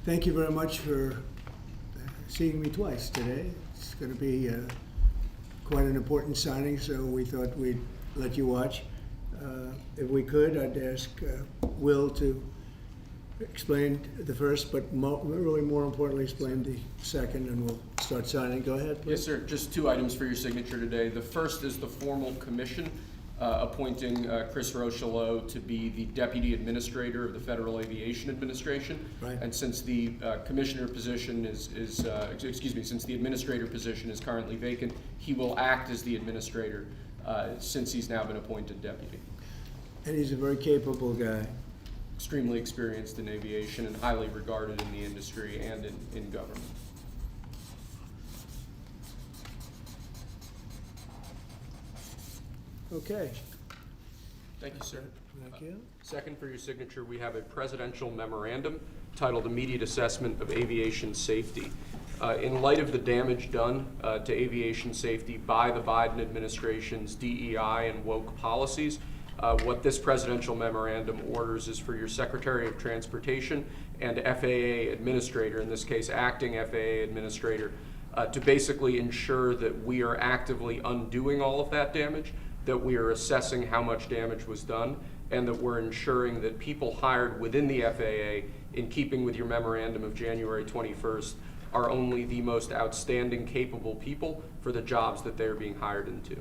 Thank you very much for seeing me twice today. It's going to be quite an important signing, so we thought we'd let you watch. If we could, I'd ask Will to explain the first, but really more importantly, explain the second, and we'll start signing. Go ahead, please. Yes, sir. Just 2 items for your signature today. The first is the formal commission appointing Chris Rochelot to be the Deputy Administrator of the Federal Aviation Administration. Right. And since the commissioner position since the administrator position is currently vacant, he will act as the administrator since he's now been appointed deputy. And he's a very capable guy. Extremely experienced in aviation and highly regarded in the industry and in government. Okay. Thank you, sir. Thank you. Second, for your signature, we have a presidential memorandum titled Immediate Assessment of Aviation Safety. In light of the damage done to aviation safety by the Biden administration's DEI and woke policies, what this presidential memorandum orders is for your Secretary of Transportation and FAA Administrator, in this case acting FAA Administrator, to basically ensure that we are actively undoing all of that damage, that we are assessing how much damage was done, and that we're ensuring that people hired within the FAA, in keeping with your memorandum of January 21st, are only the most outstanding, capable people for the jobs that they're being hired into.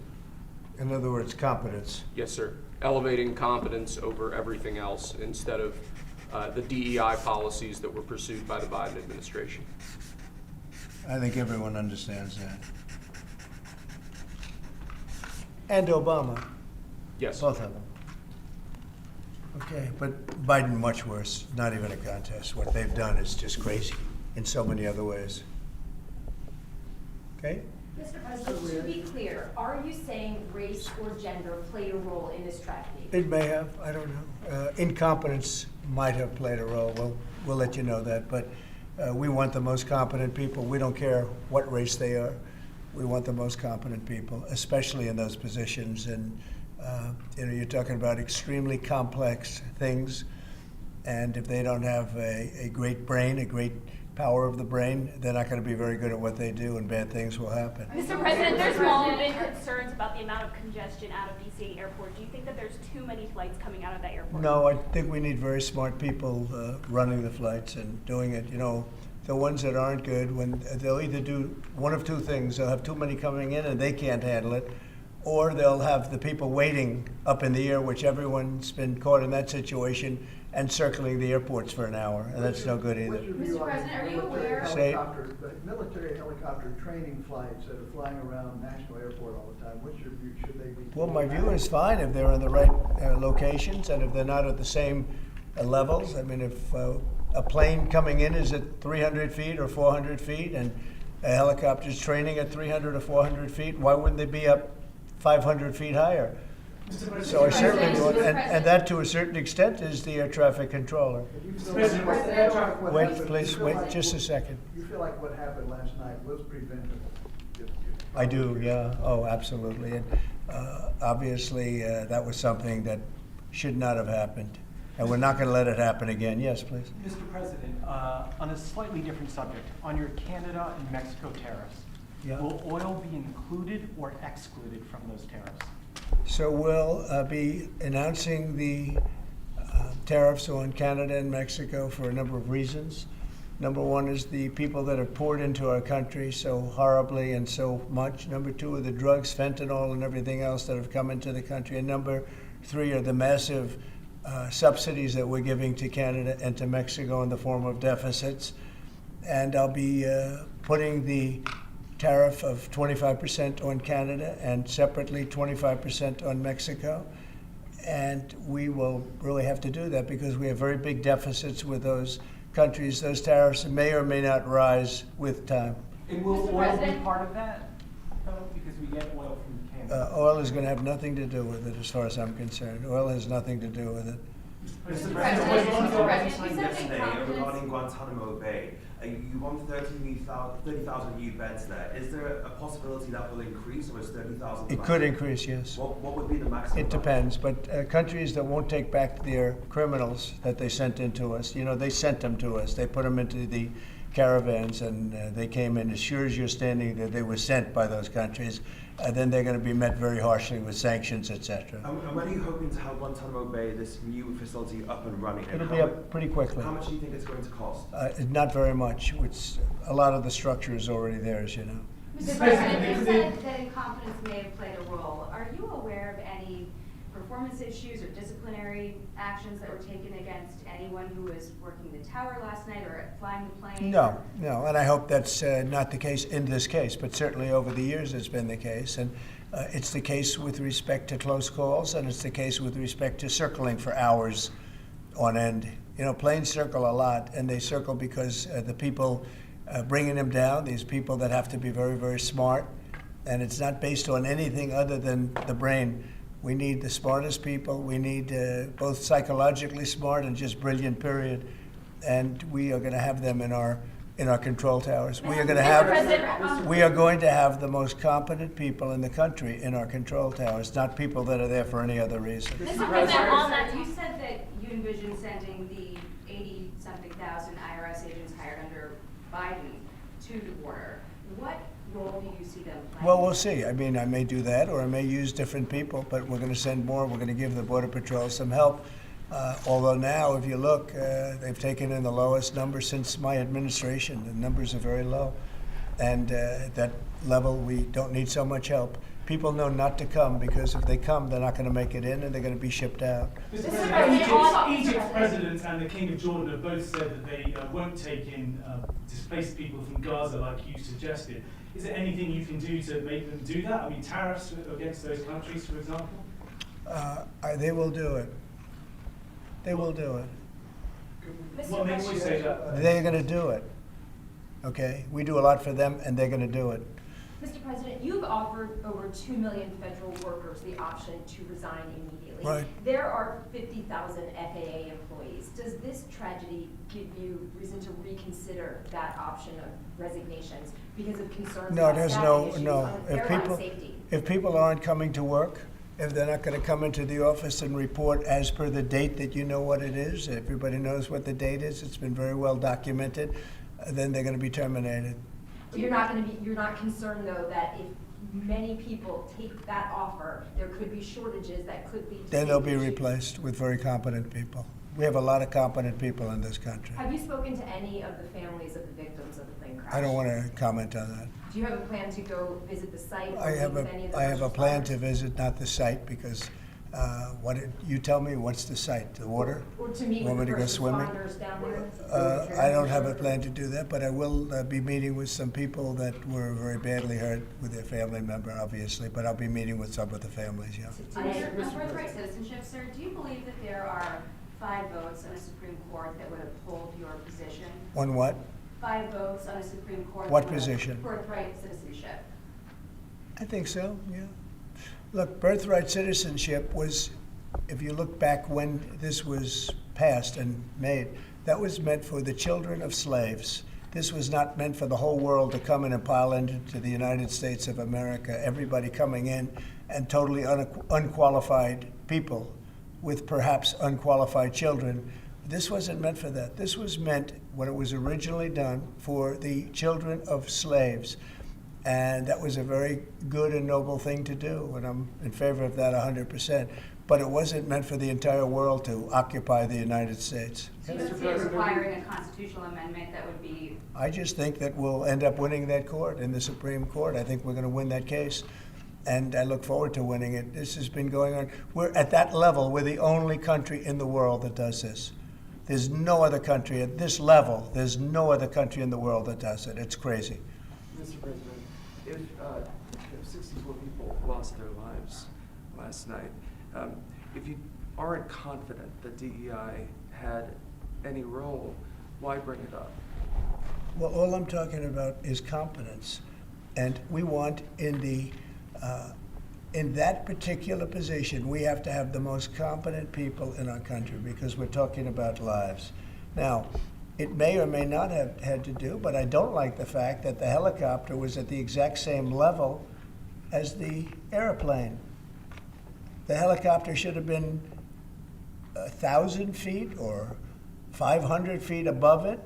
In other words, competence. Yes, sir. Elevating competence over everything else instead of the DEI policies that were pursued by the Biden administration. I think everyone understands that. And Obama. Yes. Both of them. Okay, but Biden much worse, not even a contest. What they've done is just crazy in so many other ways. Okay? Mr. President, to be clear, are you saying race or gender played a role in this tragedy? It may have, I don't know. Incompetence might have played a role. We'll let you know that. But we want the most competent people. We don't care what race they are. We want the most competent people, especially in those positions. And you're talking about extremely complex things. And if they don't have a great brain, a great power of the brain, they're not going to be very good at what they do, and bad things will happen. Mr. President, there's long been concerns about the amount of congestion out of DC Airport. Do you think that there's too many flights coming out of that airport? No, I think we need very smart people running the flights and doing it. You know, the ones that aren't good, when they'll either do one of 2 things. They'll have too many coming in and they can't handle it, or they'll have the people waiting up in the air, which everyone's been caught in that situation, and circling the airports for an hour, and that's no good either. Mr. President, are you aware? Military helicopter training flights that are flying around National Airport all the time, what's your view? Should they be? Well, my view is fine if they're in the right locations and if they're not at the same levels. I mean, if a plane coming in is at 300 feet or 400 feet and a helicopter's training at 300 or 400 feet, why wouldn't they be up 500 feet higher? So I certainly would, and that to a certain extent is the air traffic controller. Wait, please, wait just a second. You feel like what happened last night was preventable? I do, yeah. Oh, absolutely. And obviously, that was something that should not have happened. And we're not going to let it happen again. Yes, please. Mr. President, on a slightly different subject, on your Canada and Mexico tariffs, Yeah. will oil be included or excluded from those tariffs? So we'll be announcing the tariffs on Canada and Mexico for a number of reasons. Number one is the people that have poured into our country so horribly and so much. Number two are the drugs, fentanyl, and everything else that have come into the country. And number three are the massive subsidies that we're giving to Canada and to Mexico in the form of deficits. And I'll be putting the tariff of 25% on Canada and separately 25% on Mexico. And we will really have to do that because we have very big deficits with those countries. Those tariffs may or may not rise with time. And will oil be part of that, though? Because we get oil from Canada. Oil is going to have nothing to do with it as far as I'm concerned. Oil has nothing to do with it. Mr. President, President, Mr. what President, you you said yesterday incompetence. regarding Guantanamo Bay, you want 30,000 new beds there. Is there a possibility that will increase, or is 30,000? It could increase, yes. What would be the maximum? It depends, but countries that won't take back their criminals that they sent into us, you know, they sent them to us. They put them into the caravans, and they came in. As sure as you're standing there, they were sent by those countries. Then they're going to be met very harshly with sanctions, etc. And when are you hoping to have Guantanamo Bay, this new facility, up and running? And It'll how be up pretty quickly. How much do you think it's going to cost? Not very much. A lot of the structure is already there, as you know. Mr. President, you said that incompetence may have played a role. Are you aware of any performance issues or disciplinary actions that were taken against anyone who was working the tower last night or flying the plane? No, and I hope that's not the case in this case, but certainly over the years it's been the case. And it's the case with respect to close calls, and it's the case with respect to circling for hours on end. You know, planes circle a lot, and they circle because the people bringing them down, these people that have to be very, very smart, and it's not based on anything other than the brain. We need the smartest people. We need both psychologically smart and just brilliant, period. And we are going to have them in our control towers. We are going to have the most competent people in the country in our control towers, not people that are there for any other reason. Mr. President, on that, You said that you envision sending the 80-something thousand IRS agents hired under Biden to the border. What role do you see them playing? Well, we'll see. I mean, I may do that, or I may use different people, but we're going to send more. We're going to give the Border Patrol some help. Although now, if you look, they've taken in the lowest number since my administration. The numbers are very low. And at that level, we don't need so much help. People know not to come, because if they come, they're not going to make it in, and they're going to be shipped out. Mr. President, Egypt's president and the King of Jordan have both said that they won't take in displaced people from Gaza like you suggested. Is there anything you can do to make them do that? I mean, tariffs against those countries, for example? They will do it. They will do it. What makes you say that? They're going to do it. Okay? We do a lot for them, and they're going to do it. Mr. President, you've offered over 2 million federal workers the option to resign immediately. Right. There are 50,000 FAA employees. Does this tragedy give you reason to reconsider that option of resignations because of concerns No, about there's staffing issues no. on airline safety? If people aren't coming to work, if they're not going to come into the office and report as per the date that you know what it is, everybody knows what the date is, it's been very well documented, then they're going to be terminated. You're not concerned though that if many people take that offer, there could be shortages that could lead to Then they'll be issues? replaced with very competent people. We have a lot of competent people in this country. Have you spoken to any of the families of the victims of the plane crash? I don't want to comment on that. Do you have a plan to go visit the site? Or I have meet with any of the I have a first plan to responders? visit, not the site, because you tell me, what's the site? The water? Or to meet Want with me the to go first swimming? responders down there? I don't have a plan to do that, but I will be meeting with some people that were very badly hurt with their family member, obviously, but I'll be meeting with some of the families, yeah. On your birthright citizenship, sir, do you believe that there are 5 votes on a Supreme Court that would uphold your position? On what? 5 votes on a Supreme Court. What that would- position? Birthright citizenship. I think so, yeah. Look, birthright citizenship was, if you look back when this was passed and made, that was meant for the children of slaves. This was not meant for the whole world to come in and pile into the United States of America, everybody coming in, and totally unqualified people with perhaps unqualified children. This wasn't meant for that. This was meant, when it was originally done, for the children of slaves. And that was a very good and noble thing to do, and I'm in favor of that 100%. But it wasn't meant for the entire world to occupy the United States. So you don't see it requiring a constitutional amendment that would be? I just think that we'll end up winning that court in the Supreme Court. I think we're going to win that case, and I look forward to winning it. This has been going on. We're at that level. We're the only country in the world that does this. There's no other country at this level. There's no other country in the world that does it. It's crazy. Mr. President, if 64 people lost their lives last night, if you aren't confident that DEI had any role, why bring it up? Well, all I'm talking about is competence. And we want in the in that particular position, we have to have the most competent people in our country because we're talking about lives. Now, it may or may not have had to do, but I don't like the fact that the helicopter was at the exact same level as the airplane. The helicopter should have been 1,000 feet or 500 feet above it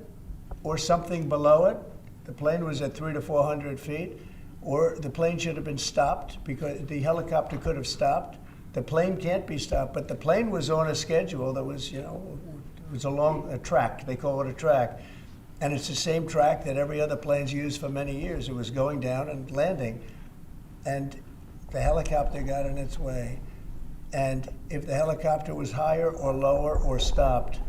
or something below it. The plane was at 300 to 400 feet, or the plane should have been stopped because the helicopter could have stopped. The plane can't be stopped, but the plane was on a schedule that was, it was along a track. They call it a track. And it's the same track that every other plane's used for many years. It was going down and landing. And the helicopter got in its way. And if the helicopter was higher or lower or stopped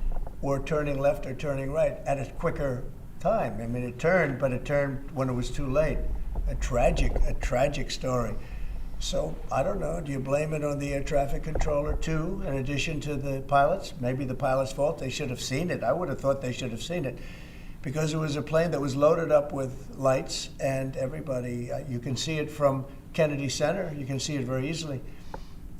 or turning left or turning right at a quicker time. I mean, it turned, but it turned when it was too late. A tragic story. So I don't know, do you blame it on the air traffic controller too, in addition to the pilots? Maybe the pilot's fault, they should have seen it. I would have thought they should have seen it because it was a plane that was loaded up with lights and everybody, you can see it from Kennedy Center, you can see it very easily.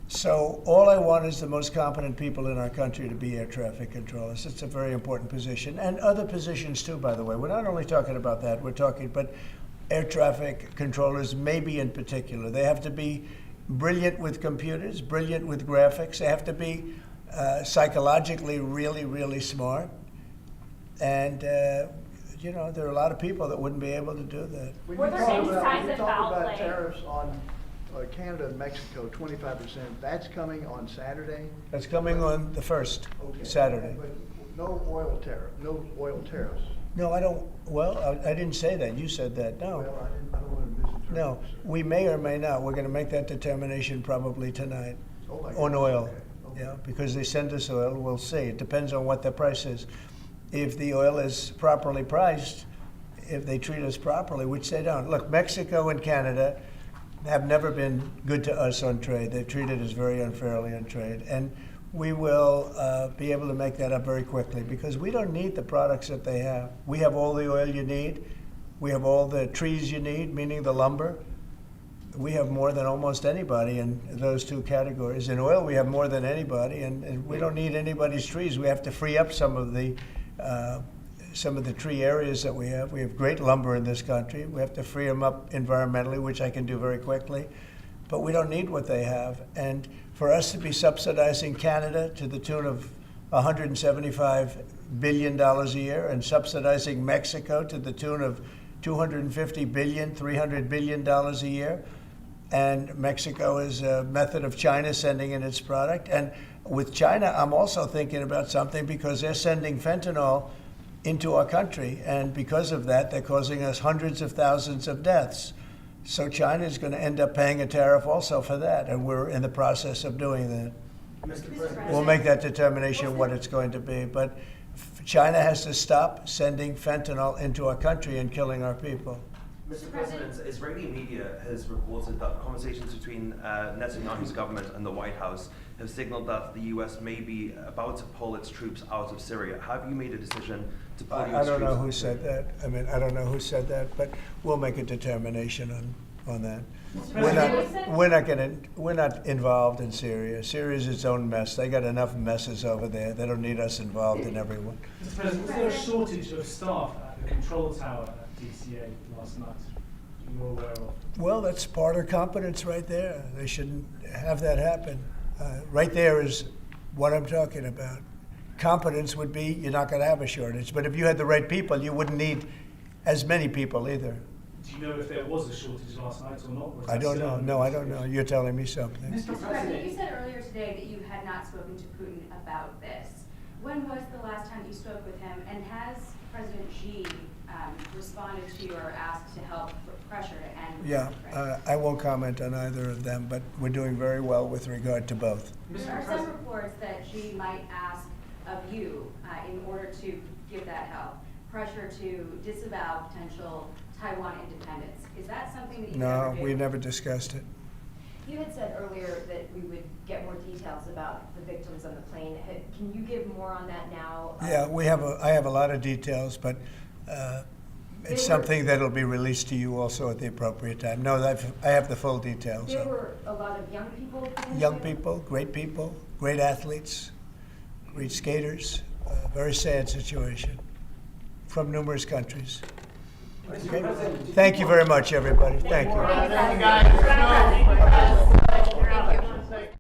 So all I want is the most competent people in our country to be air traffic controllers. It's a very important position, and other positions too, by the way. We're not only talking about that, we're talking, but air traffic controllers, maybe in particular. They have to be brilliant with computers, brilliant with graphics. They have to be psychologically really, really smart. And, there are a lot of people that wouldn't be able to do that. When Were you there talk any about- signs when you of talk foul about play? tariffs on Canada and Mexico, 25%, that's coming on Saturday? That's coming on the 1st, Okay. Saturday. But no oil tariffs. No, I don't, I didn't say that. You said that, no. Well, I don't want to misinterpret. No, sir. we may or may not. We're going to make that determination probably tonight Oh, my on goodness. oil. Okay. Yeah, because they send us oil, we'll see. It depends on what the price is. If the oil is properly priced, if they treat us properly, which they don't. Look, Mexico and Canada have never been good to us on trade. They've treated us very unfairly on trade. And we will be able to make that up very quickly because we don't need the products that they have. We have all the oil you need. We have all the trees you need, meaning the lumber. We have more than almost anybody in those two categories. In oil, we have more than anybody, and we don't need anybody's trees. We have to free up some of the tree areas that we have. We have great lumber in this country. We have to free them up environmentally, which I can do very quickly. But we don't need what they have. And for us to be subsidizing Canada to the tune of $175 billion a year and subsidizing Mexico to the tune of $250 billion, $300 billion a year, and Mexico is a method of China sending in its product. And with China, I'm also thinking about something because they're sending fentanyl into our country, and because of that, they're causing us hundreds of thousands of deaths. So China is going to end up paying a tariff also for that, and we're in the process of doing that. Mr. President. We'll make that determination what it's going to be, but China has to stop sending fentanyl into our country and killing our people. Mr. President, Israeli media has reported that conversations between Netanyahu's government and the White House have signaled that the U.S. may be about to pull its troops out of Syria. Have you made a decision to pull your troops? I don't know out who of said Syria? that. I mean, I don't know who said that, but we'll make a determination on that. We're not involved in Syria. Syria is its own mess. They got enough messes over there. They don't need us involved in everyone. Mr. President, was there a shortage of staff at the control tower at DCA last night? You're aware of? Well, that's part of competence right there. They shouldn't have that happen. Right there is what I'm talking about. Competence would be you're not going to have a shortage. But if you had the right people, you wouldn't need as many people either. Do you know if there was a shortage last night or not? Or is I that don't still know. under No, I don't know. investigation? You're telling me something. Mr. President, you said earlier today that you had not spoken to Putin about this. When was the last time you spoke with him, and has President Xi responded to your ask to help put pressure to end Yeah, Ukraine? I won't comment on either of them, but we're doing very well with regard to both. There are some reports that Xi might ask of you, in order to give that help, pressure to disavow potential Taiwan independence. Is that something that you No, ever do? we never discussed it. You had said earlier that we would get more details about the victims on the plane. Can you give more on that now? Yeah, I have a lot of details, but it's There were- something that'll be released to you also at the appropriate time. No, I have the full details. There were a lot of young people. Young people, great athletes, great skaters. Very sad situation from numerous countries. Okay. Thank you very much, everybody. Thank you. Thank you, guys.